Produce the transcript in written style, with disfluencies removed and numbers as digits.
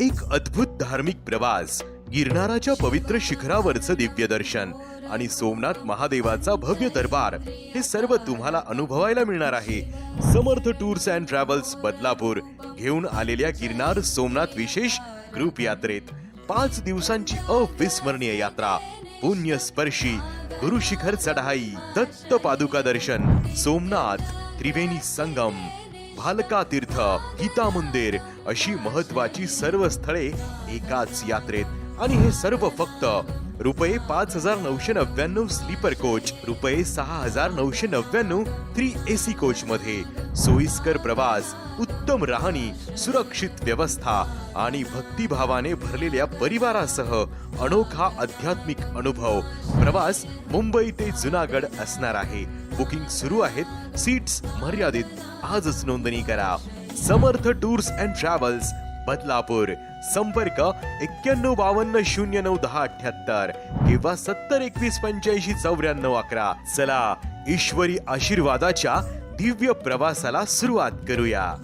एक अद्भुत धार्मिक प्रवास, गिरनाराच्या पवित्र शिखरावरचं दिव्य दर्शन आणि सोमनाथ महादेवाचा भव्य दरबार हे सर्व तुम्हाला अनुभवायला मिळणार आहे. समर्थ टूर्स अँड ट्रॅव्हल्स बदलापूर घेऊन आलेल्या गिरनार सोमनाथ विशेष ग्रुप यात्रेत 5 दिवसांची अविस्मरणीय यात्रा, पुण्य स्पर्शी गुरुशिखर चढाई, दत्त पादुका दर्शन, सोमनाथ, त्रिवेणी संगम, भालका तीर्थ, गीता मंदिर अशी महत्वाची सर्व स्थळे एकाच यात्रेत आणि हे सर्व फक्त रुपये 5,999 स्लीपर कोच, रुपये 6,999 3AC कोच मध्ये. सोयीस्कर प्रवास, उत्तम राहणी, सुरक्षित व्यवस्था आणि भक्तिभावाने भरलेल्या परिवारासह अनोखा आध्यात्मिक अनुभव. प्रवास मुंबई ते जुनागड असणार आहे. बुकिंग सुरू आहेत, सीट्स मर्यादित. आजच नोंदणी करा. समर्थ टूर्स अँड ट्रॅव्हल्स बदलापूर. संपर्क 9152091078 किंवा 7021859411. चला ईश्वरी आशीर्वादाच्या दिव्य प्रवासाला सुरुवात करूया.